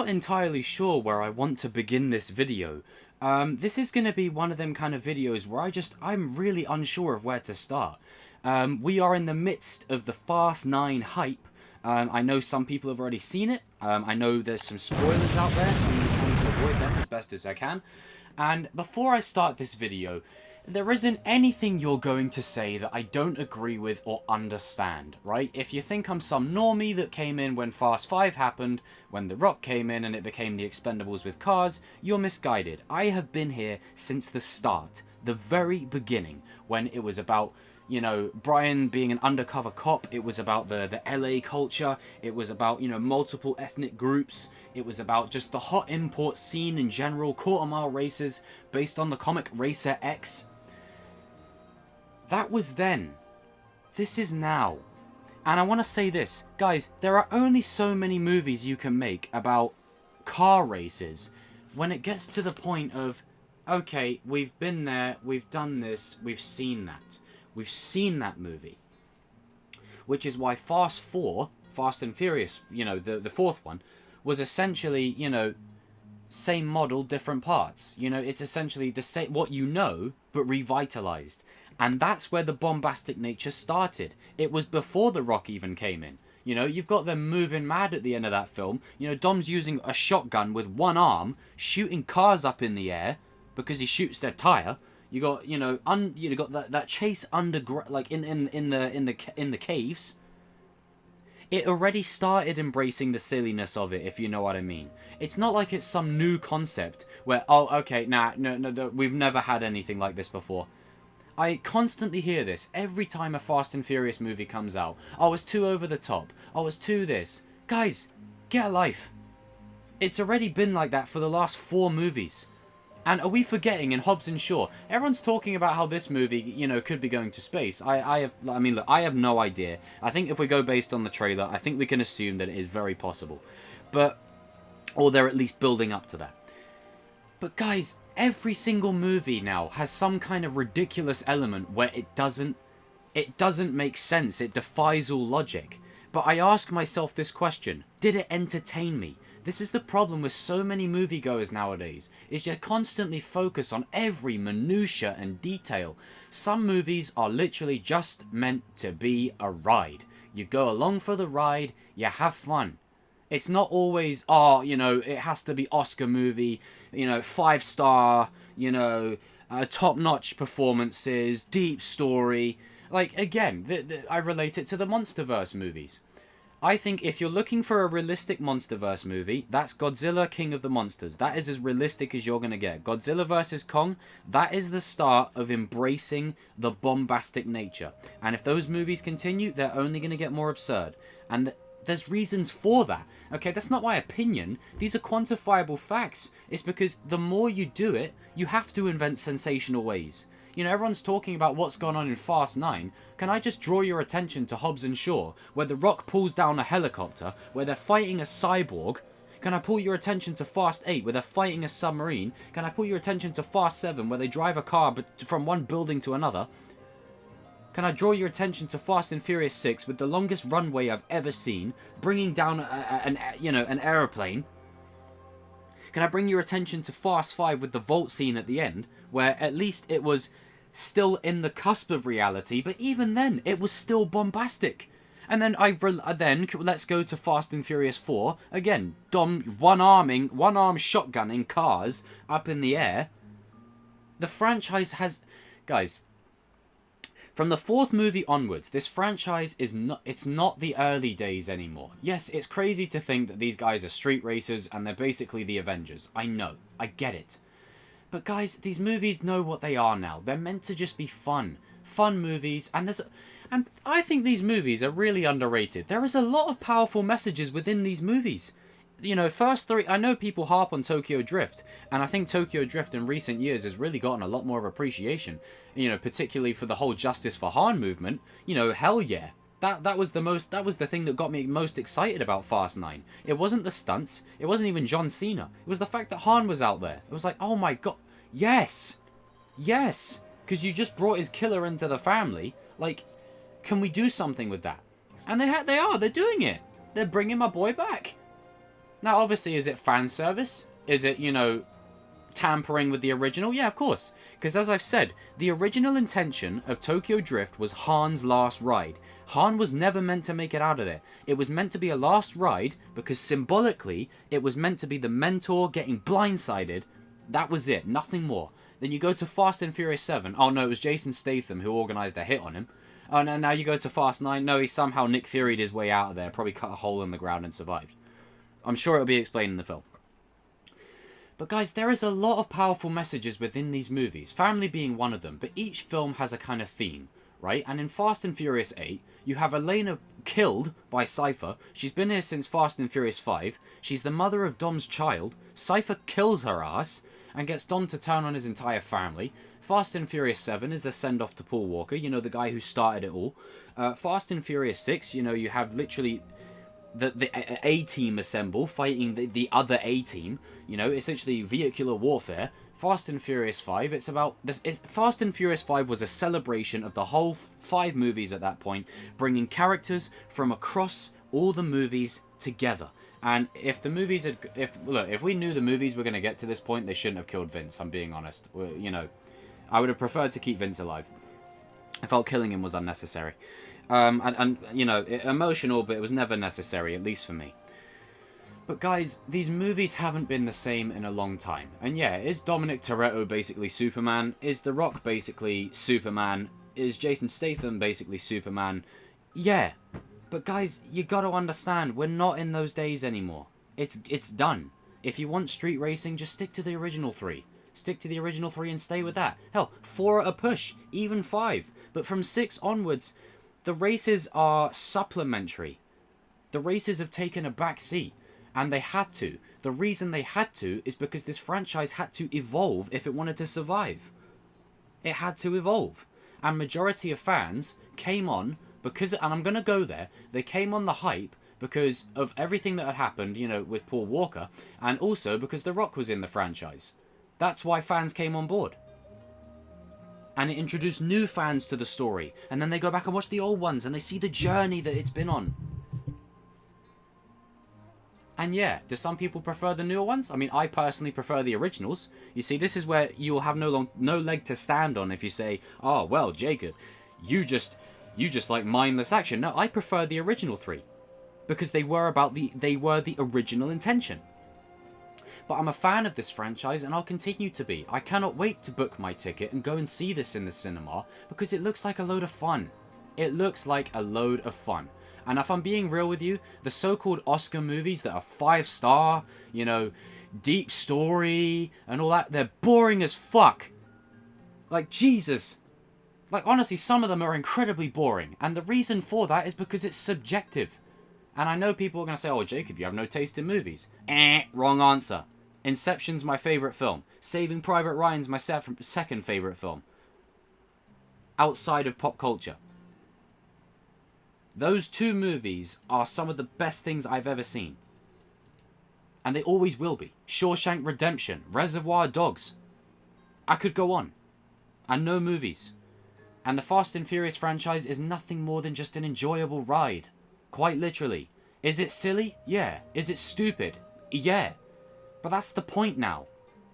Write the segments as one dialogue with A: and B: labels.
A: not entirely sure where I want to begin this video. This is going to be one of them kind of videos where I'm really unsure of where to start. We are in the midst of the Fast 9 hype. I know some people have already seen it. I know there's some spoilers out there, so I'm trying to avoid them as best as I can. And before I start this video, there isn't anything you're going to say that I don't agree with or understand, right? If you think I'm some normie that came in when Fast 5 happened, when The Rock came in and it became the Expendables with cars, you're misguided. I have been here since the start, the very beginning, when it was about, you know, Brian being an undercover cop. It was about the LA culture. It was about, you know, multiple ethnic groups. It was about just the hot import scene in general, quarter-mile races based on the comic Racer X. That was then. This is now. And I want to say this. Guys, there are only so many movies you can make about car races when it gets to the point of, okay, we've been there, we've done this, we've seen that. We've seen that movie. Which is why Fast 4, Fast and Furious, you know, the fourth one, was essentially, you know, same model, different parts. You know, it's essentially the same, what you know, but revitalized. And that's where the bombastic nature started. It was before The Rock even came in. You know, you've got them moving mad at the end of that film. You know, Dom's using a shotgun with one arm, shooting cars up in the air because he shoots their tire. You got, you know, you got that chase underground, like in the caves. It already started embracing the silliness of it, if you know what I mean. It's not like it's some new concept where, oh, okay, no, we've never had anything like this before. I constantly hear this every time a Fast and Furious movie comes out. Oh, it's too over the top. Oh, it's too this. Guys, get a life. It's already been like that for the last 4 movies. And are we forgetting in Hobbs and Shaw? Everyone's talking about how this movie, you know, could be going to space. I mean, look, I have no idea. I think if we go based on the trailer, I think we can assume that it is very possible. But, or they're at least building up to that. But guys, every single movie now has some kind of ridiculous element where it doesn't make sense. It defies all logic. But I ask myself this question: did it entertain me? This is the problem with so many moviegoers nowadays, is you constantly focus on every minutia and detail. Some movies are literally just meant to be a ride. You go along for the ride, you have fun. It's not always, oh, you know, it has to be Oscar movie, you know, 5-star, you know, top-notch performances, deep story. Like, again, I relate it to the MonsterVerse movies. I think if you're looking for a realistic MonsterVerse movie, that's Godzilla, King of the Monsters. That is as realistic as you're going to get. Godzilla vs. Kong, that is the start of embracing the bombastic nature. And if those movies continue, they're only going to get more absurd. And there's reasons for that. Okay, that's not my opinion. These are quantifiable facts. It's because the more you do it, you have to invent sensational ways. You know, everyone's talking about what's gone on in Fast 9. Can I just draw your attention to Hobbs and Shaw, where The Rock pulls down a helicopter, where they're fighting a cyborg? Can I pull your attention to Fast 8, where they're fighting a submarine? Can I pull your attention to Fast 7, where they drive a car from one building to another? Can I draw your attention to Fast and Furious 6 with the longest runway I've ever seen, bringing down an aeroplane? Can I bring your attention to Fast 5 with the vault scene at the end, where at least it was still in the cusp of reality, but even then, it was still bombastic. And then let's go to Fast and Furious 4. Again, Dom one arm shotgunning cars up in the air. The franchise has, guys, from the 4th movie onwards, this franchise is not the early days anymore. Yes, it's crazy to think that these guys are street racers and they're basically the Avengers. I know, I get it. But guys, these movies know what they are now. They're meant to just be fun. Fun movies, and I think these movies are really underrated. There is a lot of powerful messages within these movies. You know, first 3, I know people harp on Tokyo Drift, and I think Tokyo Drift in recent years has really gotten a lot more of appreciation. You know, particularly for the whole Justice for Han movement. You know, hell yeah. That was the thing that got me most excited about Fast 9. It wasn't the stunts. It wasn't even John Cena. It was the fact that Han was out there. It was like, oh my god, yes, yes, because you just brought his killer into the family. Like, can we do something with that? And they're doing it. They're bringing my boy back. Now, obviously, is it fan service? Is it, you know, tampering with the original? Yeah, of course. Because as I've said, the original intention of Tokyo Drift was Han's last ride. Han was never meant to make it out of there. It was meant to be a last ride because symbolically, it was meant to be the mentor getting blindsided. That was it, nothing more. Then you go to Fast and Furious 7. Oh no, it was Jason Statham who organised a hit on him. Oh, no, now you go to Fast 9. No, he somehow Nick Fury'd his way out of there. Probably cut a hole in the ground and survived. I'm sure it'll be explained in the film. But guys, there is a lot of powerful messages within these movies, family being one of them, but each film has a kind of theme, right? And in Fast and Furious 8, you have Elena killed by Cypher. She's been here since Fast and Furious 5. She's the mother of Dom's child. Cypher kills her ass and gets Dom to turn on his entire family. Fast and Furious 7 is the send-off to Paul Walker, you know, the guy who started it all. Fast and Furious 6, you know, you have literally the A-team assemble fighting the other A-team, you know, essentially vehicular warfare. Fast and Furious 5, it's about this. Fast and Furious 5 was a celebration of the whole 5 movies at that point, bringing characters from across all the movies together. And if the movies had, if we knew the movies were going to get to this point, they shouldn't have killed Vince. I'm being honest. You know, I would have preferred to keep Vince alive. I felt killing him was unnecessary. And you know, emotional, but it was never necessary, at least for me. But guys, these movies haven't been the same in a long time. And yeah, is Dominic Toretto basically Superman? Is The Rock basically Superman? Is Jason Statham basically Superman? Yeah. But guys, you gotta understand, we're not in those days anymore. It's done. If you want street racing, just stick to the original 3. Stick to the original 3 and stay with that. Hell, 4 at a push, even 5. But from 6 onwards, the races are supplementary. The races have taken a back seat, and they had to. The reason they had to is because this franchise had to evolve if it wanted to survive. It had to evolve. And majority of fans came on because, and I'm going to go there, they came on the hype because of everything that had happened, you know, with Paul Walker, and also because The Rock was in the franchise. That's why fans came on board. And it introduced new fans to the story. And then they go back and watch the old ones and they see the journey that it's been on. And yeah, do some people prefer the newer ones? I mean, I personally prefer the originals. You see, this is where you will have no leg to stand on if you say, oh, well, Jacob, you just like mindless action. No, I prefer the original 3. Because they were the original intention. But I'm a fan of this franchise and I'll continue to be. I cannot wait to book my ticket and go and see this in the cinema because it looks like a load of fun. It looks like a load of fun. And if I'm being real with you, the so-called Oscar movies that are 5-star, you know, deep story and all that, they're boring as fuck. Like, Jesus. Like, honestly, some of them are incredibly boring. And the reason for that is because it's subjective. And I know people are going to say, oh, Jacob, you have no taste in movies. Wrong answer. Inception's my favourite film. Saving Private Ryan's my second favourite film. Outside of pop culture. Those 2 movies are some of the best things I've ever seen. And they always will be. Shawshank Redemption, Reservoir Dogs. I could go on. And no movies. And the Fast and Furious franchise is nothing more than just an enjoyable ride. Quite literally. Is it silly? Yeah. Is it stupid? Yeah. But that's the point now.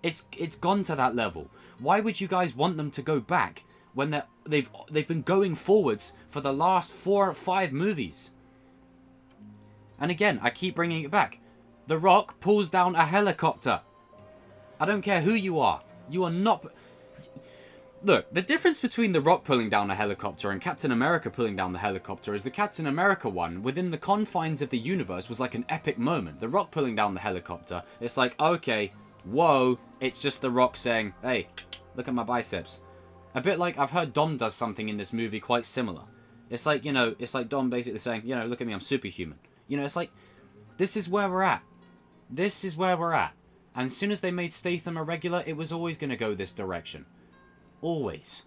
A: It's gone to that level. Why would you guys want them to go back when they've been going forwards for the last 4 or 5 movies? And again, I keep bringing it back. The Rock pulls down a helicopter. I don't care who you are. You are not... Look, the difference between The Rock pulling down a helicopter and Captain America pulling down the helicopter is the Captain America one, within the confines of the universe, was like an epic moment. The Rock pulling down the helicopter, it's like, okay, whoa, it's just The Rock saying, hey, look at my biceps. A bit like, I've heard Dom does something in this movie quite similar. It's like, you know, it's like Dom basically saying, you know, look at me, I'm superhuman. You know, it's like, this is where we're at. This is where we're at. And as soon as they made Statham a regular, it was always going to go this direction. Always.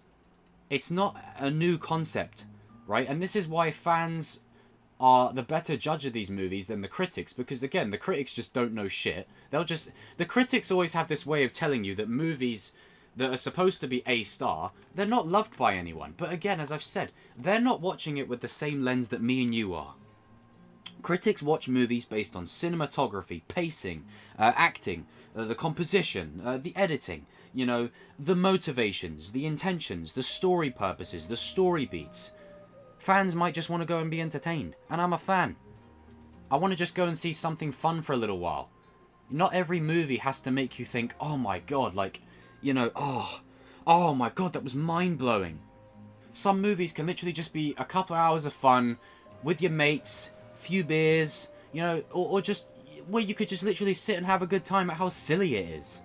A: It's not a new concept, right? And this is why fans are the better judge of these movies than the critics, because again, the critics just don't know shit. The critics always have this way of telling you that movies that are supposed to be A-star, they're not loved by anyone. But again, as I've said, they're not watching it with the same lens that me and you are. Critics watch movies based on cinematography, pacing, acting, the composition, the editing, you know, the motivations, the intentions, the story purposes, the story beats. Fans might just want to go and be entertained, and I'm a fan. I want to just go and see something fun for a little while. Not every movie has to make you think, oh my god, like, you know, oh my god, that was mind-blowing. Some movies can literally just be a couple of hours of fun with your mates, few beers, you know, or just where you could just literally sit and have a good time at how silly it is.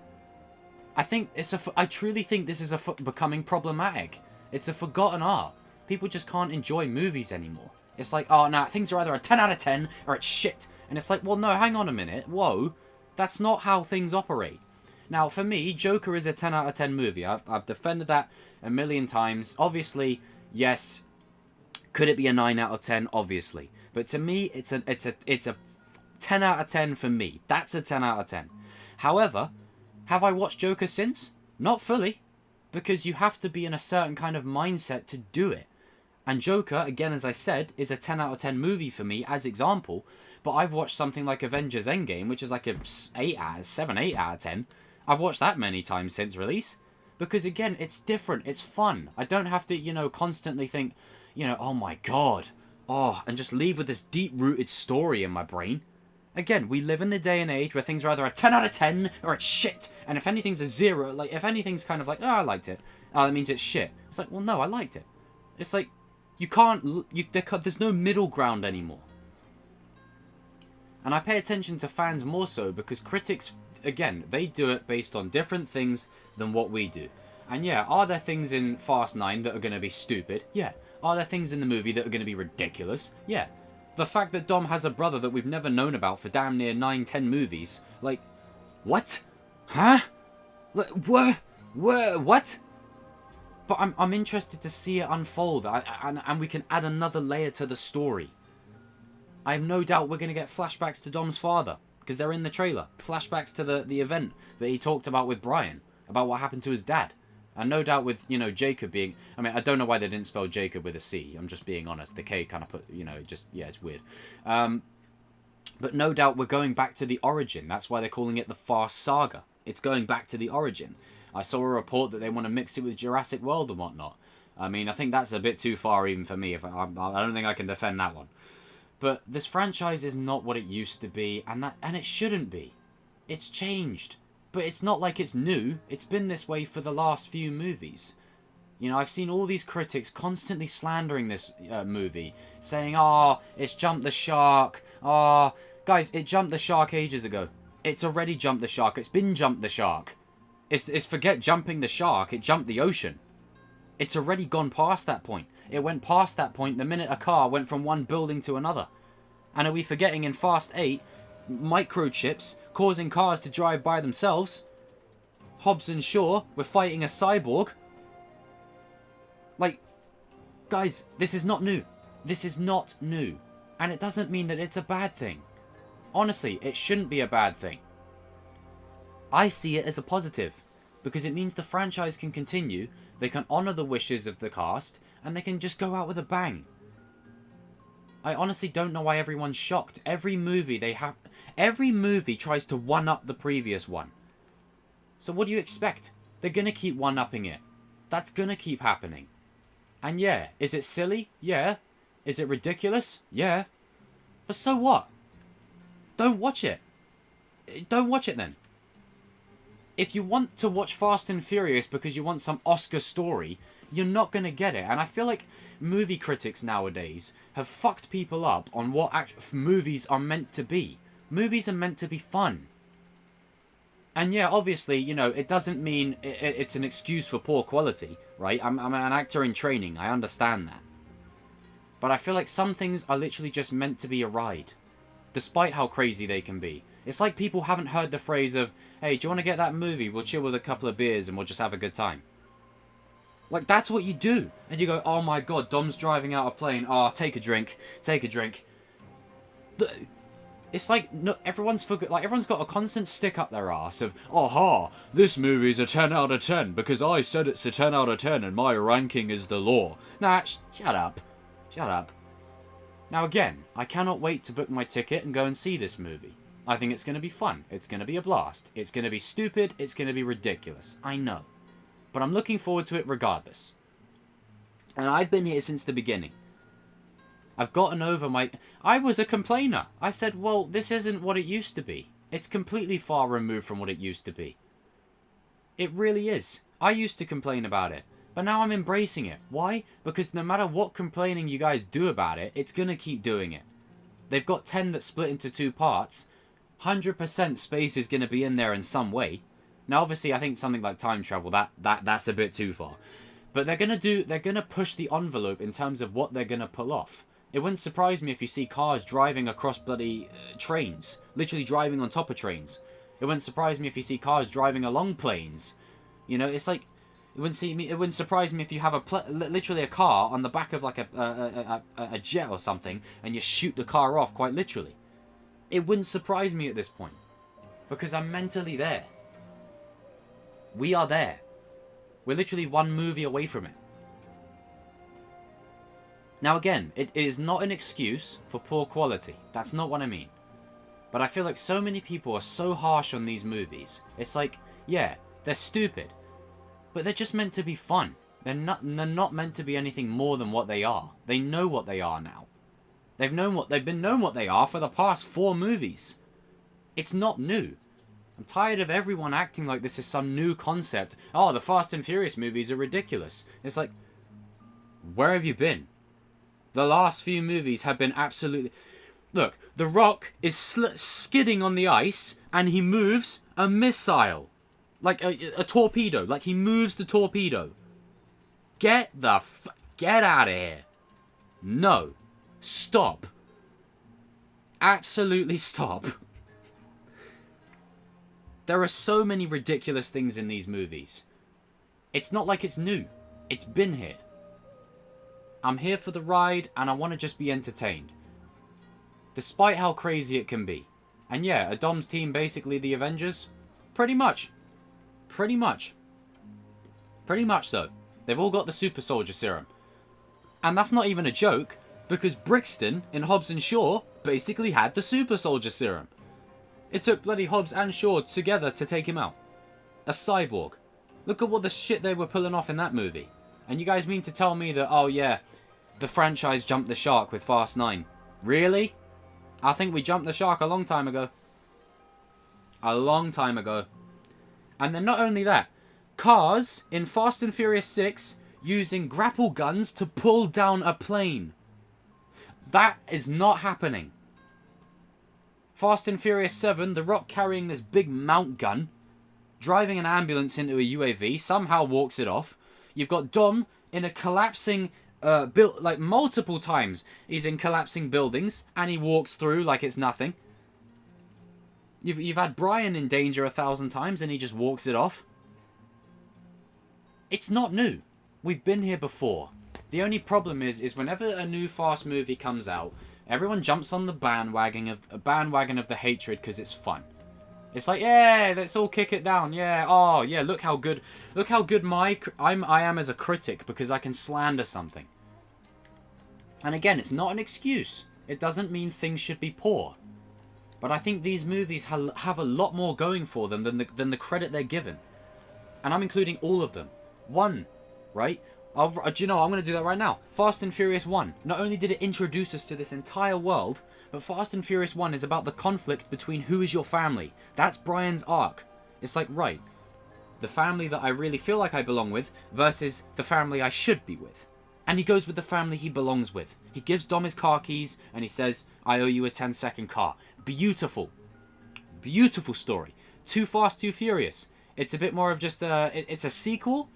A: I truly think this is becoming problematic. It's a forgotten art. People just can't enjoy movies anymore. It's like, oh, nah, things are either a 10 out of 10 or it's shit. And it's like, well, no, hang on a minute. Whoa, that's not how things operate. Now, for me, Joker is a 10 out of 10 movie. I've defended that a million times. Obviously, yes. Could it be a 9 out of 10? Obviously. But to me, it's a 10 out of 10 for me. That's a 10 out of 10. However, have I watched Joker since? Not fully. Because you have to be in a certain kind of mindset to do it. And Joker, again, as I said, is a 10 out of 10 movie for me, as example. But I've watched something like Avengers Endgame, which is like a 8 out of 10. I've watched that many times since release. Because, again, it's different. It's fun. I don't have to, you know, constantly think, you know, oh my god. Oh, and just leave with this deep-rooted story in my brain. Again, we live in the day and age where things are either a 10 out of 10 or it's shit. And if anything's a 0, like, if anything's kind of like, oh, I liked it. Oh, that means it's shit. It's like, well, no, I liked it. It's like, you can't, there's no middle ground anymore. And I pay attention to fans more so because critics, again, they do it based on different things than what we do. And yeah, are there things in Fast 9 that are going to be stupid? Yeah. Are there things in the movie that are going to be ridiculous? Yeah. The fact that Dom has a brother that we've never known about for damn near 9-10 movies. Like, what? Huh? What? But I'm interested to see it unfold, and we can add another layer to the story. I have no doubt we're going to get flashbacks to Dom's father, because they're in the trailer. Flashbacks to the event that he talked about with Brian, about what happened to his dad. And no doubt with, you know, Jacob being... I mean, I don't know why they didn't spell Jacob with a C. I'm just being honest. The K kind of put, you know, just... Yeah, it's weird. But no doubt we're going back to the origin. That's why they're calling it the Fast Saga. It's going back to the origin. I saw a report that they want to mix it with Jurassic World and whatnot. I mean, I think that's a bit too far even for me. I don't think I can defend that one. But this franchise is not what it used to be, and it shouldn't be. It's changed. But it's not like it's new. It's been this way for the last few movies. You know, I've seen all these critics constantly slandering this movie, saying, oh, it's jumped the shark. Oh, guys, it jumped the shark ages ago. It's already jumped the shark. It's been jumped the shark. It's forget jumping the shark. It jumped the ocean. It's already gone past that point. It went past that point the minute a car went from one building to another. And are we forgetting in Fast 8, microchips causing cars to drive by themselves? Hobbs and Shaw were fighting a cyborg. Like, guys, this is not new. This is not new. And it doesn't mean that it's a bad thing. Honestly, it shouldn't be a bad thing. I see it as a positive, because it means the franchise can continue, they can honour the wishes of the cast, and they can just go out with a bang. I honestly don't know why everyone's shocked. Every movie tries to one-up the previous one. So what do you expect? They're gonna keep one-upping it. That's gonna keep happening. And yeah, is it silly? Yeah. Is it ridiculous? Yeah. But so what? Don't watch it. Don't watch it then. If you want to watch Fast and Furious because you want some Oscar story, you're not going to get it. And I feel like movie critics nowadays have fucked people up on what movies are meant to be. Movies are meant to be fun. And yeah, obviously, you know, it doesn't mean it's an excuse for poor quality, right? I'm an actor in training. I understand that. But I feel like some things are literally just meant to be a ride, despite how crazy they can be. It's like people haven't heard the phrase of, hey, do you want to get that movie? We'll chill with a couple of beers and we'll just have a good time. Like, that's what you do. And you go, oh my god, Dom's driving out a plane. Oh, take a drink. Take a drink. It's like, no, everyone's got a constant stick up their ass of, aha, this movie's a 10 out of 10 because I said it's a 10 out of 10 and my ranking is the law. Nah, shut up. Shut up. Now again, I cannot wait to book my ticket and go and see this movie. I think it's going to be fun. It's going to be a blast. It's going to be stupid. It's going to be ridiculous. I know. But I'm looking forward to it regardless. And I've been here since the beginning. I've gotten over my... I was a complainer. I said, well, this isn't what it used to be. It's completely far removed from what it used to be. It really is. I used to complain about it. But now I'm embracing it. Why? Because no matter what complaining you guys do about it, it's going to keep doing it. They've got 10 that split into 2 parts. 100% space is going to be in there in some way. Now, obviously, I think something like time travel, that's a bit too far. But they're going to push the envelope in terms of what they're going to pull off. It wouldn't surprise me if you see cars driving across bloody trains. Literally driving on top of trains. It wouldn't surprise me if you see cars driving along planes. You know, it's like... It wouldn't surprise me if you have literally a car on the back of like a jet or something, and you shoot the car off quite literally. It wouldn't surprise me at this point. Because I'm mentally there. We are there. We're literally one movie away from it. Now again, it is not an excuse for poor quality. That's not what I mean. But I feel like so many people are so harsh on these movies. It's like, yeah, they're stupid. But they're just meant to be fun. They're not meant to be anything more than what they are. They know what they are now. They've been known what they are for the past 4 movies. It's not new. I'm tired of everyone acting like this is some new concept. Oh, the Fast and Furious movies are ridiculous. It's like, where have you been? The last few movies have been absolutely... Look, The Rock is skidding on the ice, and he moves a missile. Like a torpedo. Like he moves the torpedo. Get out of here. No. Stop. Absolutely stop. There are so many ridiculous things in these movies. It's not like it's new. It's been here. I'm here for the ride, and I want to just be entertained. Despite how crazy it can be. And yeah, Dom's team basically the Avengers? Pretty much. Pretty much. Pretty much so. They've all got the super soldier serum. And that's not even a joke, because Brixton in Hobbs and Shaw basically had the super soldier serum. It took bloody Hobbs and Shaw together to take him out. A cyborg. Look at what the shit they were pulling off in that movie. And you guys mean to tell me that, oh yeah, the franchise jumped the shark with Fast 9. Really? I think we jumped the shark a long time ago. A long time ago. And then not only that, cars in Fast and Furious 6 using grapple guns to pull down a plane. That is not happening. Fast and Furious 7, The Rock carrying this big mount gun, driving an ambulance into a UAV, somehow walks it off. You've got Dom in a collapsing, like multiple times, he's in collapsing buildings, and he walks through like it's nothing. You've had Brian in danger 1,000 times and he just walks it off. It's not new. We've been here before. The only problem is whenever a new Fast movie comes out, everyone jumps on the bandwagon of the hatred because it's fun. It's like, yeah, let's all kick it down. Yeah, oh yeah, look how good I am as a critic because I can slander something. And again, it's not an excuse. It doesn't mean things should be poor. But I think these movies have a lot more going for them than the credit they're given. And I'm including all of them. 1, right? Do you know, I'm going to do that right now. Fast and Furious 1. Not only did it introduce us to this entire world, but Fast and Furious 1 is about the conflict between who is your family. That's Brian's arc. It's like, right, the family that I really feel like I belong with versus the family I should be with. And he goes with the family he belongs with. He gives Dom his car keys and he says, I owe you a 10-second car. Beautiful. Beautiful story. Too Fast, Too Furious. It's a bit more of just it's a sequel.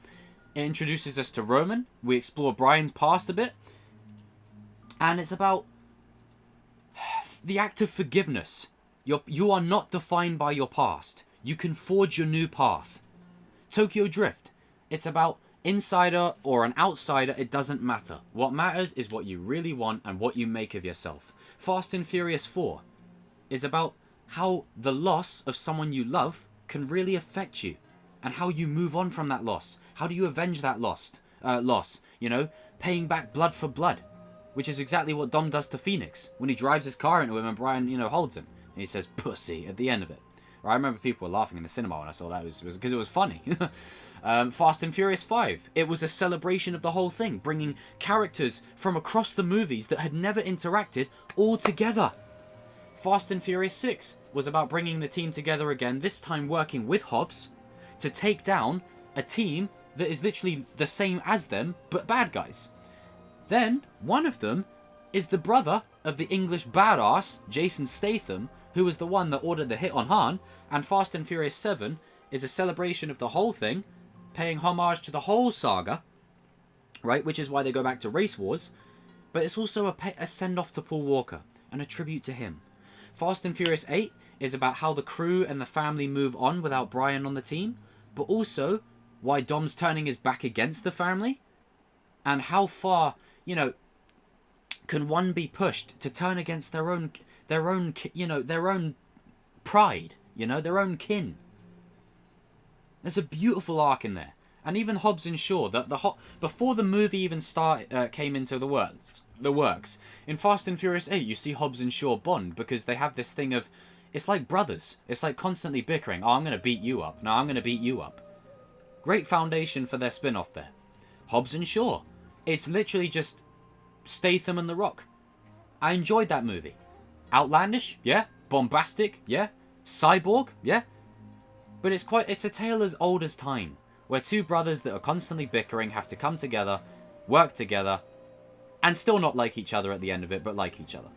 A: It introduces us to Roman. We explore Brian's past a bit. And it's about the act of forgiveness. You are not defined by your past. You can forge your new path. Tokyo Drift. It's about insider or an outsider. It doesn't matter. What matters is what you really want and what you make of yourself. Fast and Furious 4 is about how the loss of someone you love can really affect you. And how you move on from that loss. How do you avenge that loss? You know, paying back blood for blood. which is exactly what Dom does to Phoenix when he drives his car into him and Brian, holds him. And he says, pussy, at the end of it. I remember people were laughing in the cinema when I saw that, because it was funny. Fast and Furious 5. It was a celebration of the whole thing, bringing characters from across the movies that had never interacted all together. Fast and Furious 6 was about bringing the team together again, this time working with Hobbs to take down a team that is literally the same as them, but bad guys. Then, one of them is the brother of the English badass, Jason Statham, who was the one that ordered the hit on Han, and Fast and Furious 7 is a celebration of the whole thing, paying homage to the whole saga, right, which is why they go back to Race Wars, but it's also a send-off to Paul Walker, and a tribute to him. Fast and Furious 8 is about how the crew and the family move on without Brian on the team, but also why Dom's turning his back against the family, and how far, can one be pushed to turn against their own pride, their own kin. There's a beautiful arc in there. And even Hobbs and Shaw, before the movie even came into the works, in Fast and Furious 8, you see Hobbs and Shaw bond because they have this thing of, it's like brothers. It's like constantly bickering. Oh, I'm going to beat you up. No, I'm going to beat you up. Great foundation for their spin-off there. Hobbs and Shaw. It's literally just Statham and The Rock. I enjoyed that movie. Outlandish, yeah. Bombastic, yeah. Cyborg, yeah. But it's a tale as old as time, where two brothers that are constantly bickering have to come together, work together, and still not like each other at the end of it, but like each other.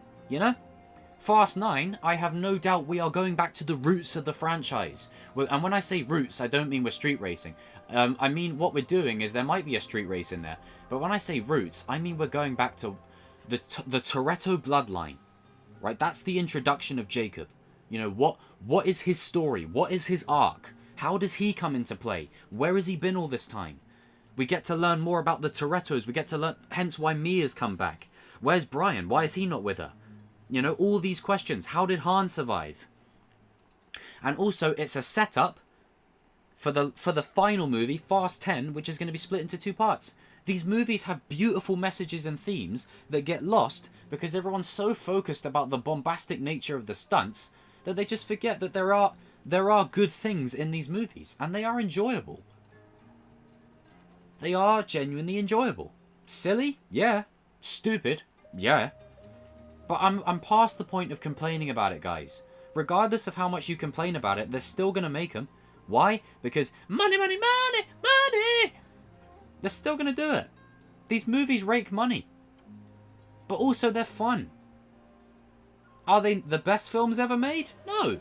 A: Fast 9, I have no doubt we are going back to the roots of the franchise. And when I say roots, I don't mean we're street racing. I mean what we're doing is there might be a street race in there. But when I say roots, I mean we're going back to the Toretto bloodline. Right? That's the introduction of Jacob. What is his story? What is his arc? How does he come into play? Where has he been all this time? We get to learn more about the Torettos. We get to learn, hence why Mia's come back. Where's Brian? Why is he not with her? All these questions. How did Han survive? And also, it's a setup for the final movie, Fast 10, which is going to be split into two parts. These movies have beautiful messages and themes that get lost because everyone's so focused about the bombastic nature of the stunts that they just forget that there are good things in these movies, and they are enjoyable. They are genuinely enjoyable. Silly? Yeah. Stupid? Yeah. But I'm past the point of complaining about it, guys. Regardless of how much you complain about it, they're still going to make them. Why? Because money, money, money, money! They're still going to do it. These movies rake money. But also, they're fun. Are they the best films ever made? No.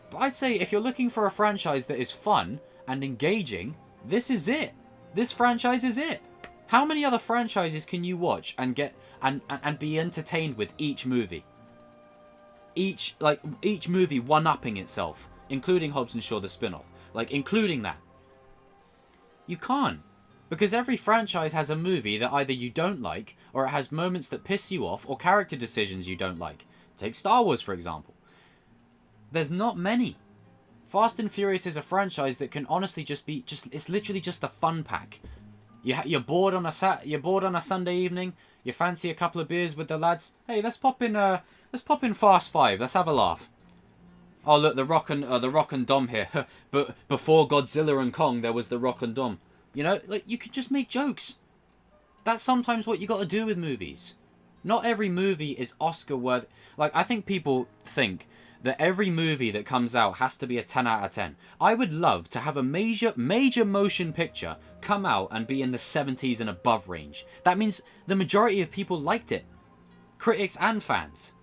A: But I'd say if you're looking for a franchise that is fun and engaging, this is it. This franchise is it. How many other franchises can you watch and get and be entertained with each movie? Each movie one-upping itself, including Hobbs and Shaw the spin-off. Including that. You can't. Because every franchise has a movie that either you don't like, or it has moments that piss you off, or character decisions you don't like. Take Star Wars, for example. There's not many. Fast and Furious is a franchise that can honestly it's literally just a fun pack. You're bored on a Sunday evening, you fancy a couple of beers with the lads. Hey, let's pop in Fast 5, let's have a laugh. Oh look, the Rock and Dom here. But before Godzilla and Kong, there was the Rock and Dom. You could just make jokes. That's sometimes what you got to do with movies. Not every movie is Oscar worthy. I think people think that every movie that comes out has to be a 10 out of 10. I would love to have a major motion picture come out and be in the 70s and above range. That means the majority of people liked it. Critics and fans.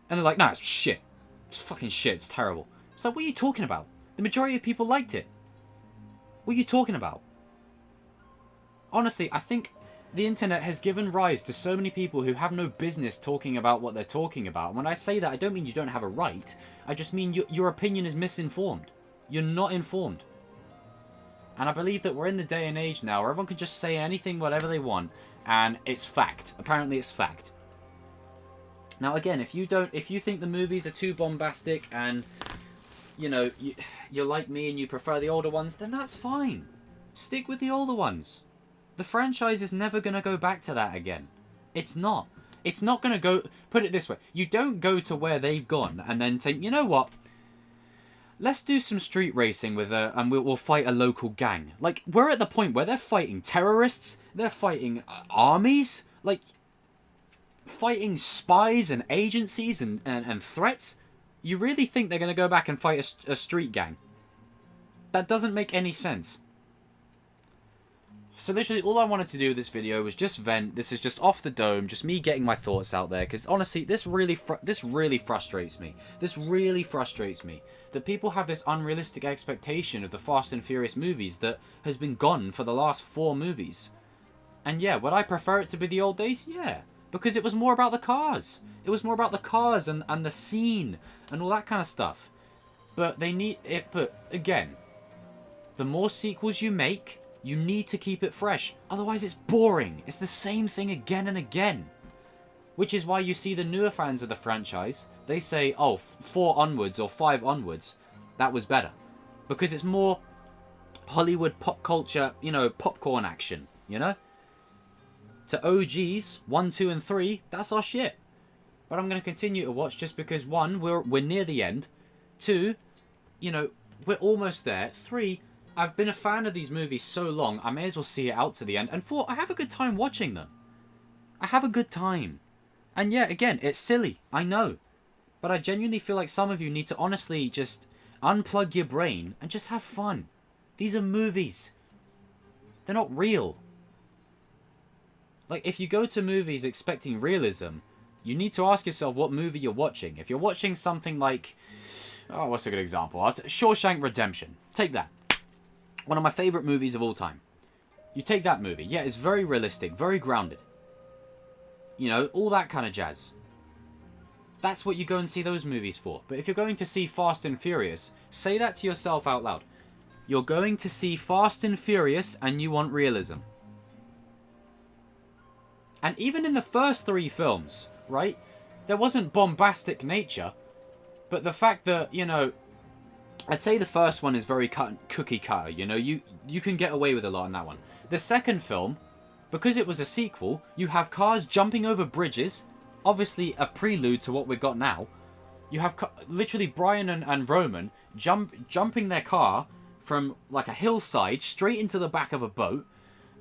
A: And they're like, nah, it's shit. It's fucking shit. It's terrible. It's like, what are you talking about? The majority of people liked it. What are you talking about? Honestly, I think the internet has given rise to so many people who have no business talking about what they're talking about. And when I say that, I don't mean you don't have a right. I just mean your opinion is misinformed. You're not informed. And I believe that we're in the day and age now where everyone can just say anything, whatever they want, and it's fact. Apparently it's fact. Now again, if you think the movies are too bombastic and you're like me and you prefer the older ones, then that's fine. Stick with the older ones. The franchise is never going to go back to that again. It's not. It's not going to go... Put it this way. You don't go to where they've gone and then think, you know what? Let's do some street racing with and we'll fight a local gang. Like, we're at the point where they're fighting terrorists. They're fighting armies. Like, fighting spies and agencies and threats. You really think they're going to go back and fight a street gang? That doesn't make any sense. So literally all I wanted to do with this video was just vent. This is just off the dome, just me getting my thoughts out there. Because honestly, this really frustrates me. This really frustrates me. That people have this unrealistic expectation of the Fast and Furious movies that has been gone for the last 4 movies. And yeah, would I prefer it to be the old days? Yeah. Because it was more about the cars. It was more about the cars and the scene and all that kind of stuff. But they need it. But again, the more sequels you make, you need to keep it fresh. Otherwise, it's boring. It's the same thing again and again. Which is why you see the newer fans of the franchise, they say, oh, 4 onwards or 5 onwards, that was better. Because it's more Hollywood pop culture, you know, popcorn action, you know? To OGs, 1, 2, and 3, that's our shit. But I'm going to continue to watch just because, 1, we're near the end. 2, you know, we're almost there. 3, I've been a fan of these movies so long, I may as well see it out to the end. And 4, I have a good time watching them. I have a good time. And yeah, again, it's silly, I know. But I genuinely feel like some of you need to honestly just unplug your brain and just have fun. These are movies. They're not real. Like, if you go to movies expecting realism, you need to ask yourself what movie you're watching. If you're watching something like... Oh, what's a good example? Shawshank Redemption. Take that. One of my favourite movies of all time. You take that movie. Yeah, it's very realistic, very grounded. You know, all that kind of jazz. That's what you go and see those movies for. But if you're going to see Fast and Furious, say that to yourself out loud. You're going to see Fast and Furious and you want realism. And even in the first 3 films, right? There wasn't bombastic nature. But the fact that, you know... I'd say the first one is very cookie cutter, you know, you can get away with a lot in that one. The second film, because it was a sequel, you have cars jumping over bridges, obviously a prelude to what we've got now. You have literally Brian and Roman jumping their car from like a hillside straight into the back of a boat.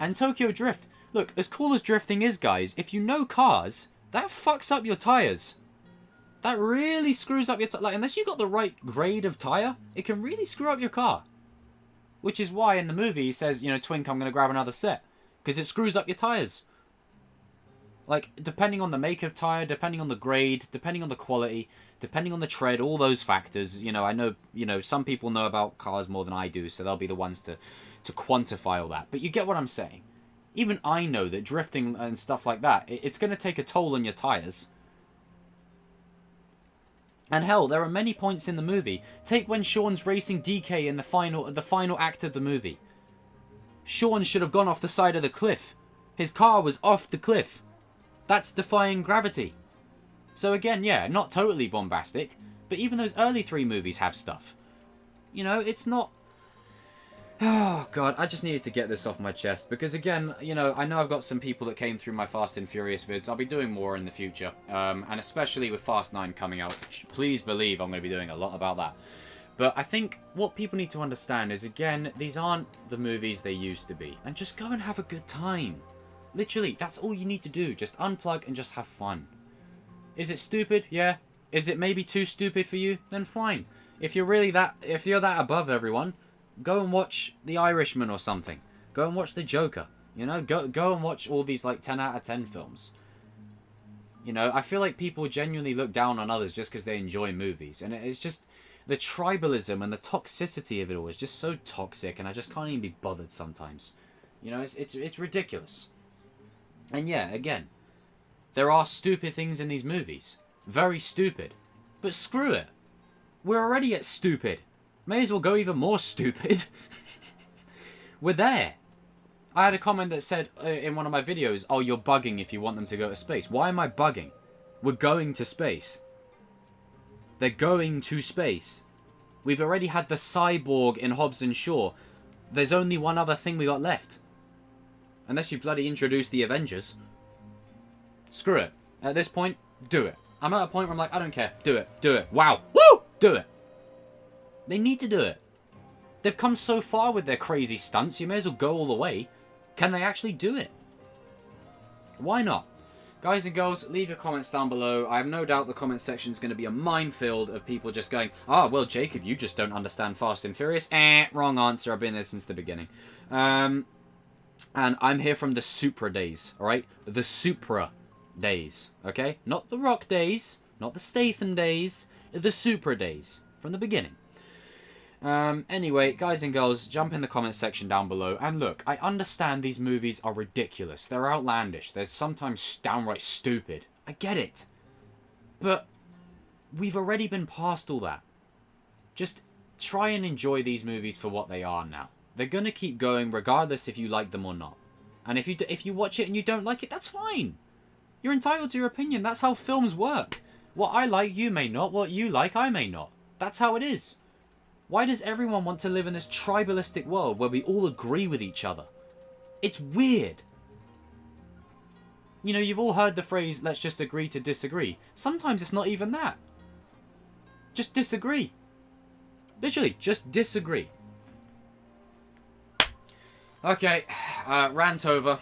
A: And Tokyo Drift, look, as cool as drifting is, guys, if you know cars, that fucks up your tyres. That really screws up your... Like, unless you got the right grade of tyre, it can really screw up your car. Which is why in the movie he says, you know, Twink, I'm going to grab another set. Because it screws up your tyres. Like, depending on the make of tyre, depending on the grade, depending on the quality, depending on the tread, all those factors. You know, I know, you know, some people know about cars more than I do, so they'll be the ones to quantify all that. But you get what I'm saying. Even I know that drifting and stuff like that, it's going to take a toll on your tyres. And hell, there are many points in the movie. Take when Sean's racing DK in the final act of the movie. Sean should have gone off the side of the cliff. His car was off the cliff. That's defying gravity. So again, yeah, not totally bombastic, but even those early 3 movies have stuff. You know, it's not... Oh, God, I just needed to get this off my chest. Because, again, you know I've got some people that came through my Fast and Furious vids. I'll be doing more in the future. And especially with Fast 9 coming out. Please believe I'm going to be doing a lot about that. But I think what people need to understand is, again, these aren't the movies they used to be. And just go and have a good time. Literally, that's all you need to do. Just unplug and just have fun. Is it stupid? Yeah. Is it maybe too stupid for you? Then fine. If you're that above everyone... Go and watch The Irishman or something. Go and watch The Joker. You know, go and watch all these like 10 out of 10 films. You know, I feel like people genuinely look down on others just because they enjoy movies. And it's just the tribalism and the toxicity of it all is just so toxic, and I just can't even be bothered sometimes. You know, it's ridiculous. And yeah, again, there are stupid things in these movies. Very stupid. But screw it. We're already at stupid. May as well go even more stupid. We're there. I had a comment that said in one of my videos, oh, you're bugging if you want them to go to space. Why am I bugging? We're going to space. They're going to space. We've already had the cyborg in Hobbs and Shaw. There's only one other thing we got left. Unless you bloody introduce the Avengers. Screw it. At this point, do it. I'm at a point where I'm like, I don't care. Do it. Do it. Wow. Woo! Do it. They need to do it. They've come so far with their crazy stunts, you may as well go all the way. Can they actually do it? Why not? Guys and girls, leave your comments down below. I have no doubt the comment section is going to be a minefield of people just going, ah, well, Jacob, you just don't understand Fast and Furious. Wrong answer. I've been there since the beginning. And I'm here from the Supra days, alright? The Supra days, okay? Not the Rock days, not the Statham days, the Supra days, from the beginning. Anyway, guys and girls, jump in the comment section down below. And look, I understand these movies are ridiculous. They're outlandish. They're sometimes downright stupid. I get it. But we've already been past all that. Just try and enjoy these movies for what they are now. They're going to keep going regardless if you like them or not. And if you watch it and you don't like it, that's fine. You're entitled to your opinion. That's how films work. What I like, you may not. What you like, I may not. That's how it is. Why does everyone want to live in this tribalistic world where we all agree with each other? It's weird. You know, you've all heard the phrase, let's just agree to disagree. Sometimes it's not even that. Just disagree. Literally, just disagree. Okay, rant over.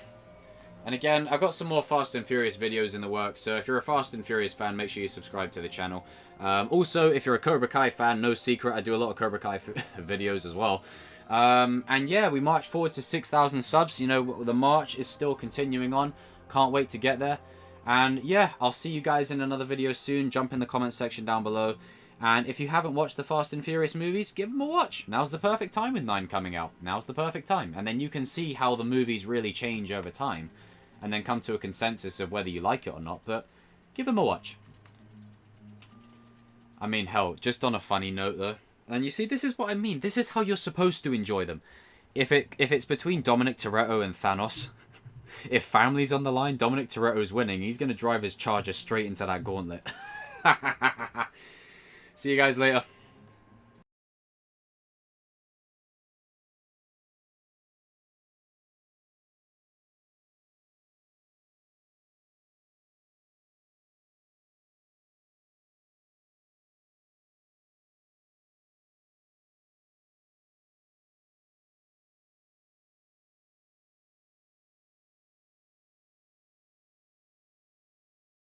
A: And again, I've got some more Fast and Furious videos in the works, so if you're a Fast and Furious fan, make sure you subscribe to the channel. Also, if you're a Cobra Kai fan, no secret, I do a lot of Cobra Kai videos as well. And yeah, we march forward to 6,000 subs. You know, the march is still continuing on. Can't wait to get there. And yeah, I'll see you guys in another video soon. Jump in the comment section down below. And if you haven't watched the Fast and Furious movies, give them a watch. Now's the perfect time with 9 coming out. Now's the perfect time. And then you can see how the movies really change over time. And then come to a consensus of whether you like it or not. But give them a watch. I mean, hell, just on a funny note though. And you see, this is what I mean. This is how you're supposed to enjoy them. If it's between Dominic Toretto and Thanos, if family's on the line, Dominic Toretto's winning. He's going to drive his Charger straight into that gauntlet. See you guys later.